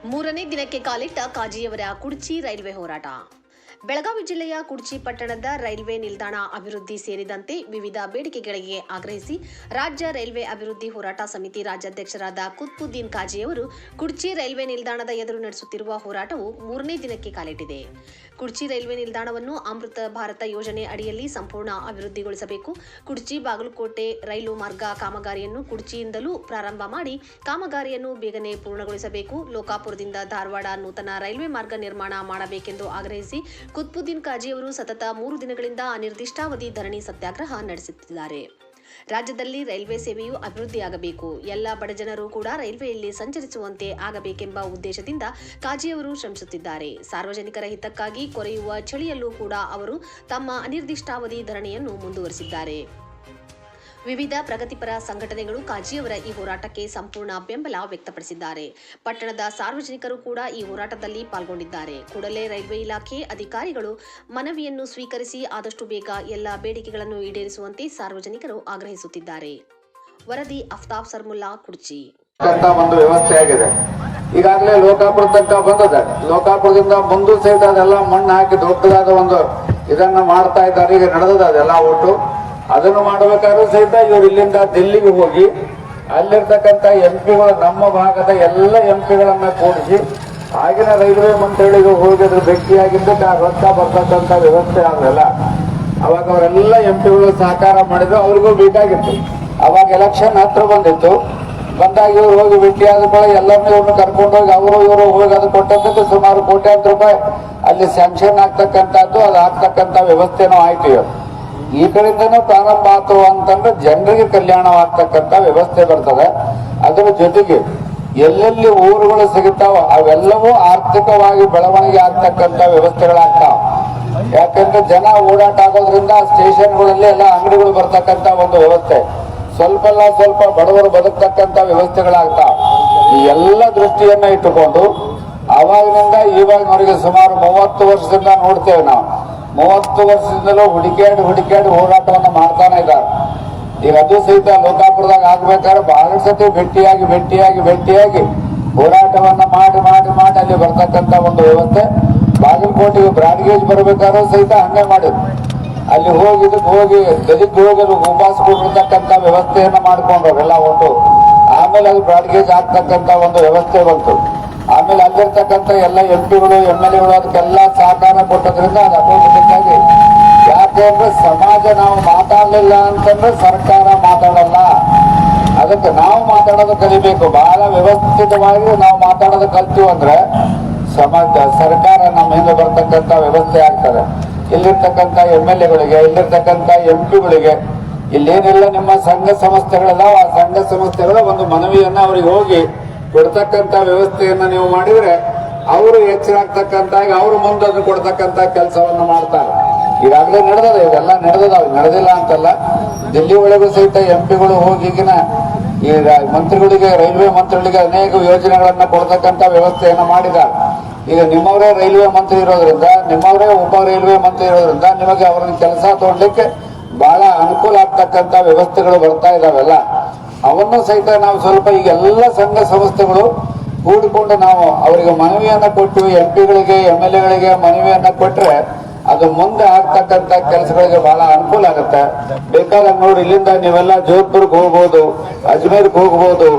ಮೂರನೇ ದಿನಕ್ಕೆ ಕಾಲಿಟ್ಟ ಕಾಜಿಯವರ ಕುಡ್ಚಿ ರೈಲ್ವೆ ಹೋರಾಟ. ಬೆಳಗಾವಿ ಜಿಲ್ಲೆಯ ಕುಡ್ಚಿ ಪಟ್ಟಣದ ರೈಲ್ವೆ ನಿಲ್ದಾಣ ಅಭಿವೃದ್ಧಿ ಸೇರಿದಂತೆ ವಿವಿಧ ಬೇಡಿಕೆಗಳಿಗೆ ಆಗ್ರಹಿಸಿ ರಾಜ್ಯ ರೈಲ್ವೆ ಅಭಿವೃದ್ಧಿ ಹೋರಾಟ ಸಮಿತಿ ರಾಜ್ಯಾಧ್ಯಕ್ಷರಾದ ಕುತ್ಬುದ್ದೀನ್ ಕಾಜಿಯವರು ಕುಡ್ಚಿ ರೈಲ್ವೆ ನಿಲ್ದಾಣದ ಎದುರು ನಡೆಸುತ್ತಿರುವ ಹೋರಾಟವು ಮೂರನೇ ದಿನಕ್ಕೆ ಕಾಲಿಟ್ಟಿದೆ. ಕುಡ್ಚಿ ರೈಲ್ವೆ ನಿಲ್ದಾಣವನ್ನು ಅಮೃತ ಭಾರತ ಯೋಜನೆ ಅಡಿಯಲ್ಲಿ ಸಂಪೂರ್ಣ ಅಭಿವೃದ್ಧಿಗೊಳಿಸಬೇಕು. ಕುಡ್ಚಿ ಬಾಗಲಕೋಟೆ ರೈಲು ಮಾರ್ಗ ಕಾಮಗಾರಿಯನ್ನು ಕುಡ್ಚಿಯಿಂದಲೂ ಪ್ರಾರಂಭ ಮಾಡಿ ಕಾಮಗಾರಿಯನ್ನು ಬೇಗನೆ ಪೂರ್ಣಗೊಳಿಸಬೇಕು. ಲೋಕಾಪುರದಿಂದ ಧಾರವಾಡ ನೂತನ ರೈಲ್ವೆ ಮಾರ್ಗ ನಿರ್ಮಾಣ ಮಾಡಬೇಕೆಂದು ಆಗ್ರಹಿಸಿ ಕುತ್ಬುದ್ದೀನ್ ಕಾಜಿಯವರು ಸತತ 3 ದಿನಗಳಿಂದ ಅನಿರ್ದಿಷ್ಟಾವಧಿ ಧರಣಿ ಸತ್ಯಾಗ್ರಹ ನಡೆಸುತ್ತಿದ್ದಾರೆ. ರಾಜ್ಯದಲ್ಲಿ ರೈಲ್ವೆ ಸೇವೆಯು ಅಭಿವೃದ್ಧಿಯಾಗಬೇಕು, ಎಲ್ಲ ಬಡಜನರು ಕೂಡ ರೈಲ್ವೆಯಲ್ಲಿ ಸಂಚರಿಸುವಂತೆ ಆಗಬೇಕೆಂಬ ಉದ್ದೇಶದಿಂದ ಕಾಜಿಯವರು ಶ್ರಮಿಸುತ್ತಿದ್ದಾರೆ. ಸಾರ್ವಜನಿಕರ ಹಿತಕ್ಕಾಗಿ ಕೊರೆಯುವ ಚಳಿಯಲ್ಲೂ ಕೂಡ ಅವರು ತಮ್ಮ ಅನಿರ್ದಿಷ್ಟಾವಧಿ ಧರಣಿಯನ್ನು ಮುಂದುವರೆಸಿದ್ದಾರೆ. ವಿವಿಧ ಪ್ರಗತಿಪರ ಸಂಘಟನೆಗಳು ಕಾಜಿಯವರ ಈ ಹೋರಾಟಕ್ಕೆ ಸಂಪೂರ್ಣ ಬೆಂಬಲ ವ್ಯಕ್ತಪಡಿಸಿದ್ದಾರೆ. ಪಟ್ಟಣದ ಸಾರ್ವಜನಿಕರು ಕೂಡ ಈ ಹೋರಾಟದಲ್ಲಿ ಪಾಲ್ಗೊಂಡಿದ್ದಾರೆ. ಕೂಡಲೇ ರೈಲ್ವೆ ಇಲಾಖೆ ಅಧಿಕಾರಿಗಳು ಮನವಿಯನ್ನು ಸ್ವೀಕರಿಸಿ ಆದಷ್ಟು ಬೇಗ ಎಲ್ಲ ಬೇಡಿಕೆಗಳನ್ನು ಈಡೇರಿಸುವಂತೆ ಸಾರ್ವಜನಿಕರು ಆಗ್ರಹಿಸುತ್ತಿದ್ದಾರೆ. ವರದಿ ಅಫ್ತಾಬ್ ಸರ್ಮುಲ್ಲಾ, ಕುಡ್ಚಿ. ಒಂದು ವ್ಯವಸ್ಥೆ ಆಗಿದೆ. ಈಗಾಗಲೇ ಲೋಕಾಪುರ ತನಕ ಬಂದದ. ಲೋಕಾಪುರದಿಂದ ಮುಂದೆ ಸಹಿತ ಅದೆಲ್ಲ ಮಣ್ಣು ಹಾಕಿ ದೊಡ್ಡದಾದ ಒಂದು ಇದನ್ನ ಮಾಡ್ತಾ ಇದ್ದಾರೆ. ಈಗ ನಡೆದದ ಅದೆಲ್ಲ ಒಟ್ಟು ಅದನ್ನು ಮಾಡಬೇಕಾದ್ರೂ ಸಹಿತ ಇವರು ಇಲ್ಲಿಂದ ದಿಲ್ಲಿಗೆ ಹೋಗಿ ಅಲ್ಲಿರ್ತಕ್ಕಂಥ ಎಂಪಿಗಳು, ನಮ್ಮ ಭಾಗದ ಎಲ್ಲ ಎಂಪಿಗಳನ್ನ ಕೂಡಿಸಿ ಆಗಿನ ರೈಲ್ವೆ ಮಂತ್ರಿಗಳಿಗೆ ಹೋಗಿ ಅದ್ರ ಭೇಟಿಯಾಗಿದ್ದಕ್ಕೆ ಆ ರೊಕ್ಕ ಬರ್ತಕ್ಕಂಥ ವ್ಯವಸ್ಥೆ ಆಗಲ್ಲ. ಅವಾಗ ಅವರೆಲ್ಲ ಎಂಪಿಗಳು ಸಹಕಾರ ಮಾಡಿದ್ರು. ಅವ್ರಿಗೂ ಬೇಕಾಗಿತ್ತು. ಅವಾಗ ಎಲೆಕ್ಷನ್ ಹತ್ರ ಬಂದಾಗ ಇವ್ರು ಹೋಗಿ ಭೇಟಿಯಾದ ಬಳಿ ಎಲ್ಲರನ್ನೂ ಇವ್ರನ್ನ ಕರ್ಕೊಂಡೋಗಿ ಇವರು ಹೋಗಿ ಅದು ಕೊಟ್ಟಂತದ್ದು ಸುಮಾರು ಕೋಟ್ಯಾಂತರ ರೂಪಾಯಿ ಅಲ್ಲಿ ಸ್ಯಾಂಕ್ಷನ್ ಆಗ್ತಕ್ಕಂಥದ್ದು, ಅದು ಆಗ್ತಕ್ಕಂಥ ವ್ಯವಸ್ಥೆನೂ ಆಯ್ತು. ಇವರು ಈ ಕಡೆಯಿಂದನೂ ಪ್ರಾರಂಭ ಆಯ್ತು ಅಂತಂದ್ರೆ ಜನರಿಗೆ ಕಲ್ಯಾಣವಾಗ್ತಕ್ಕಂಥ ವ್ಯವಸ್ಥೆ ಬರ್ತದೆ. ಅದರ ಜೊತೆಗೆ ಎಲ್ಲೆಲ್ಲಿ ಊರುಗಳು ಸಿಗುತ್ತಾವ ಅವೆಲ್ಲವೂ ಆರ್ಥಿಕವಾಗಿ ಬೆಳವಣಿಗೆ ಆಗ್ತಕ್ಕಂಥ ವ್ಯವಸ್ಥೆಗಳಾಗ್ತಾವ. ಯಾಕಂದ್ರೆ ಜನ ಓಡಾಟ ಆಗೋದ್ರಿಂದ ಸ್ಟೇಷನ್ಗಳಲ್ಲಿ ಎಲ್ಲ ಅಂಗಡಿಗಳು ಬರ್ತಕ್ಕಂಥ ಒಂದು ವ್ಯವಸ್ಥೆ, ಸ್ವಲ್ಪ ಬಡವರು ಬದುಕ್ತಕ್ಕಂಥ ವ್ಯವಸ್ಥೆಗಳಾಗ್ತಾವ. ಈ ಎಲ್ಲ ದೃಷ್ಟಿಯನ್ನ ಇಟ್ಟುಕೊಂಡು ಅವಾಗಿನಿಂದ ಇವಾಗಿನವರೆಗೆ ಸುಮಾರು 30 ವರ್ಷದಿಂದ ನೋಡ್ತೇವೆ ನಾವು. 30 ವರ್ಷದಿಂದಲೂ ಹುಡುಕ್ಯಾಡಿ ಹೋರಾಟವನ್ನು ಮಾಡ್ತಾನೆ ಇದ್ದಾರೆ. ಈಗ ಅದು ಸಹಿತ ಲೋಕಾಪುರದಾಗ ಆಗ್ಬೇಕಾದ್ರೆ ಬಹಳ ಸತಿ ಭೇಟಿಯಾಗಿ ಹೋರಾಟವನ್ನ ಮಾಡಿ ಅಲ್ಲಿ ಬರ್ತಕ್ಕಂಥ ಒಂದು ವ್ಯವಸ್ಥೆ. ಬಾಗಲಕೋಟೆಗೆ ಬ್ರಾಡ್ಗೇಜ್ ಬರ್ಬೇಕಾದ್ರೂ ಸಹಿತ ಹಂಗೆ ಮಾಡಿದ್ರು. ಅಲ್ಲಿ ಹೋಗಿ ಗದಿಗೆ ಹೋಗಿ ಉಪವಾಸ ಕೊಟ್ಟಿರ್ತಕ್ಕಂಥ ವ್ಯವಸ್ಥೆಯನ್ನ ಮಾಡ್ಕೊಂಡ್ರಲ್ಲ ಒಟ್ಟು. ಆಮೇಲೆ ಅದು ಬ್ರಾಡ್ಗೇಜ್ ಆಗ್ತಕ್ಕಂಥ ಒಂದು ವ್ಯವಸ್ಥೆ ಬಂತು. ಆಮೇಲೆ ಅಲ್ಲಿರ್ತಕ್ಕಂಥ ಎಲ್ಲ ಎಂಪಿಗಳು MLAಗಳು ಅದಕ್ಕೆಲ್ಲ ಸಹಕಾರ ಕೊಟ್ಟದ್ರಿಂದ ಅದು ಆಟೋಮೆಟಿಕ್ ಆಗಿ. ಯಾಕೆಂದ್ರೆ ಸಮಾಜ ನಾವು ಮಾತಾಡಲಿಲ್ಲ ಅಂತಂದ್ರೆ ಸರ್ಕಾರ ಮಾತಾಡಲ್ಲ. ಅದಕ್ಕೆ ನಾವು ಮಾತಾಡೋದು ಕಲಿಬೇಕು. ಬಹಳ ವ್ಯವಸ್ಥಿತವಾಗಿ ನಾವು ಮಾತಾಡೋದು ಕಲ್ತೀವಿ ಅಂದ್ರೆ ಸರ್ಕಾರ ನಮ್ಮ ಹಿಂದೆ ಬರ್ತಕ್ಕಂಥ ವ್ಯವಸ್ಥೆ ಆಗ್ತದೆ. ಇಲ್ಲಿರ್ತಕ್ಕಂಥ MLAಗಳಿಗೆ, ಇಲ್ಲಿರ್ತಕ್ಕಂಥ MPಗಳಿಗೆ, ಇಲ್ಲೇನೆಲ್ಲ ನಿಮ್ಮ ಸಂಘ ಸಂಸ್ಥೆಗಳಿದಾವ ಆ ಸಂಘ ಸಂಸ್ಥೆಗಳ ಒಂದು ಮನವಿಯನ್ನ ಅವ್ರಿಗೆ ಹೋಗಿ ಕೊಡ್ತಕ್ಕಂಥ ವ್ಯವಸ್ಥೆಯನ್ನ ನೀವು ಮಾಡಿದ್ರೆ ಅವರು ಎಚ್ಚರಾಗ್ತಕ್ಕಂಥ ಅವರು ಮುಂದೆ ಅದನ್ನು ಕೊಡ್ತಕ್ಕಂಥ ಕೆಲಸವನ್ನು ಮಾಡ್ತಾರೆ. ಈಗಾಗಲೇ ಇವೆಲ್ಲ ನಡೆದಿಲ್ಲ ಅಂತಲ್ಲ. ದಿಲ್ಲಿ ಒಳಗೂ ಸಹಿತ MPಗಳು ಹೋಗಿ ಈಗಿನ ಈ ಮಂತ್ರಿಗಳಿಗೆ, ರೈಲ್ವೆ ಮಂತ್ರಿಗಳಿಗೆ ಅನೇಕ ಯೋಜನೆಗಳನ್ನ ಕೊಡ್ತಕ್ಕಂಥ ವ್ಯವಸ್ಥೆಯನ್ನ ಮಾಡಿದ್ದಾರೆ. ಈಗ ನಿಮ್ಮವರೇ ರೈಲ್ವೆ ಮಂತ್ರಿ ಇರೋದ್ರಿಂದ, ನಿಮ್ಮವರೇ ಉಪ ರೈಲ್ವೆ ಮಂತ್ರಿ ಇರೋದ್ರಿಂದ ನಿಮಗೆ ಅವ್ರನ್ನ ಕೆಲಸ ತಗೊಳ್ಲಿಕ್ಕೆ ಬಹಳ ಅನುಕೂಲ ಆಗ್ತಕ್ಕಂಥ ವ್ಯವಸ್ಥೆಗಳು ಬರ್ತಾ ಇದಾವೆಲ್ಲ. ಅವನ್ನು ಸಹಿತ ನಾವು ಸ್ವಲ್ಪ ಈಗೆಲ್ಲ ಸಂಘ ಸಂಸ್ಥೆಗಳು ಕೂಡಿಕೊಂಡು ನಾವು ಅವರಿಗೆ ಮನವಿಯನ್ನ ಕೊಟ್ಟು MPಗಳಿಗೆ MLAಗಳಿಗೆ ಮನವಿಯನ್ನ ಕೊಟ್ರೆ ಅದು ಮುಂದೆ ಆಗ್ತಕ್ಕಂಥ ಕೆಲಸಗಳಿಗೆ ಬಹಳ ಅನುಕೂಲ ಆಗುತ್ತೆ. ಬೇಕಾದಾಗ ನೋಡಿ, ಇಲ್ಲಿಂದ ನೀವೆಲ್ಲ ಜೋಧ್ಪುರ್ಗೆ ಹೋಗ್ಬೋದು, ಅಜ್ಮೇರ್ಗೆ ಹೋಗ್ಬೋದು,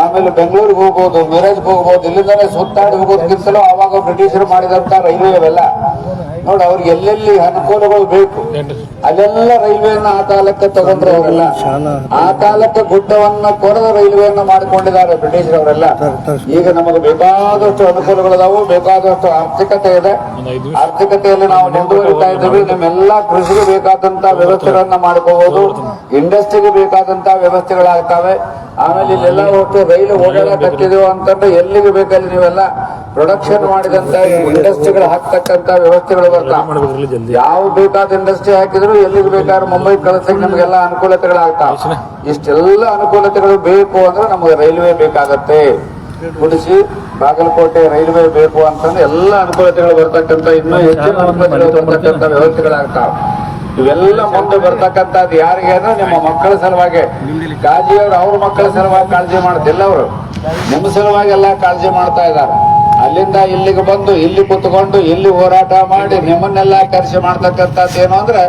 ಆಮೇಲೆ ಬೆಂಗಳೂರಿಗೆ ಹೋಗ್ಬೋದು, ಮಿರಾಜ್ಗೆ ಹೋಗ್ಬೋದು. ಇಲ್ಲಿಂದಾನೆ ಸುತ್ತಾಡಿ ಹೋಗೋದಕ್ಕಿಂತಲೂ ಅವಾಗ ಬ್ರಿಟಿಷರು ಮಾಡಿದಂತ ರೈಲ್ವೆ ಅವೆಲ್ಲ ನೋಡಿ. ಅವ್ರಿಗೆ ಎಲ್ಲೆಲ್ಲಿ ಅನುಕೂಲಗಳು ಬೇಕು ಅಲ್ಲೆಲ್ಲ ರೈಲ್ವೆಯನ್ನ ಆ ಕಾಲಕ್ಕೆ ತಗೊಂಡ್ರೆ ಅವರೆಲ್ಲ. ಆ ಕಾಲಕ್ಕೆ ಗುಡ್ಡವನ್ನ ಕೊರೆದ ರೈಲ್ವೆಯನ್ನ ಮಾಡಿಕೊಂಡಿದ್ದಾರೆ ಬ್ರಿಟಿಷರವರೆಲ್ಲ. ಈಗ ನಮಗೆ ಬೇಕಾದಷ್ಟು ಅನುಕೂಲಗಳಿದಾವು, ಬೇಕಾದಷ್ಟು ಆರ್ಥಿಕತೆ ಇದೆ. ಆರ್ಥಿಕತೆಯಲ್ಲಿ ನಾವು ಮುಂದುವರಿತಾ ಇದ್ದೀವಿ. ನಮ್ಮೆಲ್ಲ ಕೃಷಿಗೆ ಬೇಕಾದಂತ ವ್ಯವಸ್ಥೆಗಳನ್ನ ಮಾಡ್ಕೋಬಹುದು, ಇಂಡಸ್ಟ್ರಿಗೆ ಬೇಕಾದಂತ ವ್ಯವಸ್ಥೆಗಳಾಗ್ತವೆ. ಆಮೇಲೆ ಇಲ್ಲೆಲ್ಲ ಒಟ್ಟು ರೈಲು ಓಡಾಡಕತ್ತಿದೀವಿ ಅಂತಂದ್ರೆ ಎಲ್ಲಿಗೆ ಬೇಕಲ್ಲಿ ನೀವೆಲ್ಲ ಪ್ರೊಡಕ್ಷನ್ ಮಾಡಿದಂತ ಇಂಡಸ್ಟ್ರಿಗಳು ಹಾಕ್ತಕ್ಕಂತ ವ್ಯವಸ್ಥೆಗಳು ಬರ್ತಾವ. ಯಾವ ಬೇಕಾದ ಇಂಡಸ್ಟ್ರಿ ಹಾಕಿದ್ರು ಎಲ್ಲಿಗೆ ಬೇಕಾದ್ರೆ ಮುಂಬೈ ಕಳಿಸಕ್ಕೆ ನಮಗೆಲ್ಲ ಅನುಕೂಲತೆಗಳಾಗ್ತಾವ. ಇಷ್ಟೆಲ್ಲ ಅನುಕೂಲತೆಗಳು ಬೇಕು ಅಂದ್ರೆ ನಮಗೆ ರೈಲ್ವೆ ಬೇಕಾಗತ್ತೆ. ಕುಡಿಸಿ ಬಾಗಲಕೋಟೆ ರೈಲ್ವೆ ಬೇಕು ಅಂತಂದ್ರೆ ಎಲ್ಲ ಅನುಕೂಲತೆಗಳು ಬರ್ತಕ್ಕಂಥ, ಇನ್ನೂ ಹೆಚ್ಚಿನ ಅನುಕೂಲತೆಗಳು ಬರ್ತಕ್ಕಂಥ ವ್ಯವಸ್ಥೆಗಳಾಗ್ತಾವ. ಇವೆಲ್ಲ ಮುಂದೆ ಬರ್ತಕ್ಕಂಥದ್ದು ಯಾರಿಗೆ ಅಂದ್ರೆ ನಿಮ್ಮ ಮಕ್ಕಳ ಸಲುವಾಗಿ. ಕಾಳಜಿಯವರು ಅವ್ರ ಮಕ್ಕಳ ಸಲುವಾಗಿ ಕಾಳಜಿ ಮಾಡ್ತಿಲ್ಲ, ಅವರು ನಿಮ್ಮ ಸಲುವಾಗಿ ಎಲ್ಲ ಕಾಳಜಿ ಮಾಡ್ತಾ ಇದ್ದಾರೆ. ಅಲ್ಲಿಂದ ಇಲ್ಲಿಗೆ ಬಂದು ಇಲ್ಲಿ ಕುತ್ಕೊಂಡು ಇಲ್ಲಿ ಹೋರಾಟ ಮಾಡಿ ನಿಮ್ಮನ್ನೆಲ್ಲ ಕರೆಸಿ ಮಾಡ್ತಕ್ಕಂಥದ್ದು ಏನು ಅಂದ್ರೆ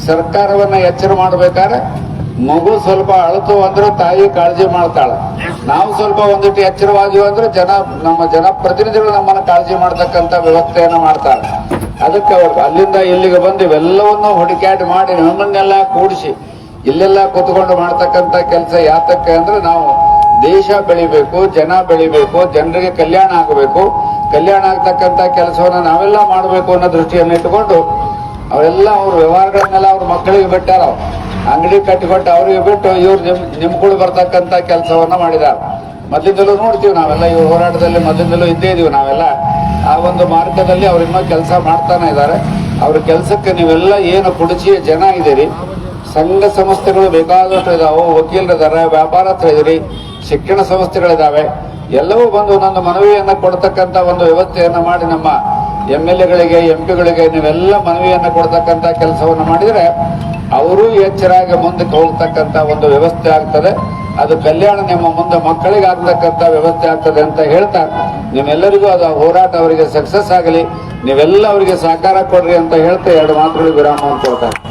ಸರ್ಕಾರವನ್ನ ಎಚ್ಚರ ಮಾಡ್ಬೇಕಾದ್ರೆ ಮಗು ಸ್ವಲ್ಪ ಅಳತು ಅಂದ್ರೆ ತಾಯಿ ಕಾಳಜಿ ಮಾಡ್ತಾಳೆ. ನಾವು ಸ್ವಲ್ಪ ಒಂದಿಟ್ಟು ಎಚ್ಚರವಾಗಿವಿ ಅಂದ್ರೆ ನಮ್ಮ ಜನಪ್ರತಿನಿಧಿಗಳು ನಮ್ಮನ್ನ ಕಾಳಜಿ ಮಾಡ್ತಕ್ಕಂಥ ವ್ಯವಸ್ಥೆಯನ್ನ ಮಾಡ್ತಾರೆ. ಅದಕ್ಕೆ ಅವರು ಅಲ್ಲಿಂದ ಇಲ್ಲಿಗೆ ಬಂದು ಇವೆಲ್ಲವನ್ನು ಹುಡುಕಾಡಿ ಮಾಡಿ ನಮ್ಮನ್ನೆಲ್ಲ ಕೂಡಿಸಿ ಇಲ್ಲೆಲ್ಲ ಕುತ್ಕೊಂಡು ಮಾಡ್ತಕ್ಕಂಥ ಕೆಲಸ ಯಾತಕ್ಕೆ ಅಂದ್ರೆ ನಾವು ದೇಶ ಬೆಳಿಬೇಕು, ಜನ ಬೆಳಿಬೇಕು, ಜನರಿಗೆ ಕಲ್ಯಾಣ ಆಗಬೇಕು. ಕಲ್ಯಾಣ ಆಗ್ತಕ್ಕಂಥ ಕೆಲಸವನ್ನ ನಾವೆಲ್ಲ ಮಾಡಬೇಕು ಅನ್ನೋ ದೃಷ್ಟಿಯನ್ನು ಇಟ್ಟುಕೊಂಡು ಅವೆಲ್ಲ ಅವ್ರ ವ್ಯವಹಾರಗಳನ್ನೆಲ್ಲ ಅವ್ರ ಮಕ್ಕಳಿಗೆ ಬಿಟ್ಟಾರ. ಅಂಗಡಿ ಕಟ್ಟಿಕೊಟ್ಟು ಅವರಿಗೆ ಬಿಟ್ಟು ಇವ್ರು ನಿಮ್ಗಳು ಬರ್ತಕ್ಕಂಥ ಕೆಲಸವನ್ನ ಮಾಡಿದಾರ. ಮೊದಲಿಂದಲೂ ನೋಡ್ತೀವಿ ನಾವೆಲ್ಲ ಇವ್ರ ಹೋರಾಟದಲ್ಲಿ ಮೊದಲಿಂದಲೂ ಇದ್ದೇ ಇದೀವಿ ನಾವೆಲ್ಲ. ಆ ಒಂದು ಮಾರ್ಗದಲ್ಲಿ ಅವ್ರು ಇನ್ನೂ ಕೆಲಸ ಮಾಡ್ತಾನೆ ಇದ್ದಾರೆ. ಅವ್ರ ಕೆಲಸಕ್ಕೆ ನೀವೆಲ್ಲ ಏನು ಕುಡಿಸಿಯ ಜನ ಇದ್ದೀರಿ, ಸಂಘ ಸಂಸ್ಥೆಗಳು ಬೇಕಾದಷ್ಟು ಇದಾವೆ, ವಕೀಲರಿದ್ದಾರೆ, ವ್ಯಾಪಾರಸ್ಥರು ಇದ್ದೀರಿ, ಶಿಕ್ಷಣ ಸಂಸ್ಥೆಗಳಿದ್ದಾವೆ. ಎಲ್ಲವೂ ಬಂದು ಒಂದೊಂದು ಮನವಿಯನ್ನ ಕೊಡ್ತಕ್ಕಂಥ ಒಂದು ವ್ಯವಸ್ಥೆಯನ್ನ ಮಾಡಿ ನಮ್ಮ MLAಗಳಿಗೆ MP ಗಳಿಗೆ ನೀವೆಲ್ಲ ಮನವಿಯನ್ನ ಕೊಡ್ತಕ್ಕಂಥ ಕೆಲಸವನ್ನು ಮಾಡಿದರೆ ಅವರು ಎಚ್ಚರಾಗಿ ಮುಂದಕ್ಕೆ ಹೋಗ್ತಕ್ಕಂಥ ಒಂದು ವ್ಯವಸ್ಥೆ ಆಗ್ತದೆ. ಅದು ಕಲ್ಯಾಣ ನಿಮ್ಮ ಮುಂದೆ ಮಕ್ಕಳಿಗೆ ಆಗ್ತಕ್ಕಂಥ ವ್ಯವಸ್ಥೆ ಆಗ್ತದೆ ಅಂತ ಹೇಳ್ತಾ ನಿಮ್ಮೆಲ್ಲರಿಗೂ ಅದು ಹೋರಾಟ ಅವರಿಗೆ ಸಕ್ಸಸ್ ಆಗಲಿ, ನೀವೆಲ್ಲ ಅವರಿಗೆ ಸಹಕಾರ ಕೊಡ್ರಿ ಅಂತ ಹೇಳ್ತಾ 2 ಮಾತುಗಳು ವಿರಾಮ ಕೊಡ್ತಾರೆ.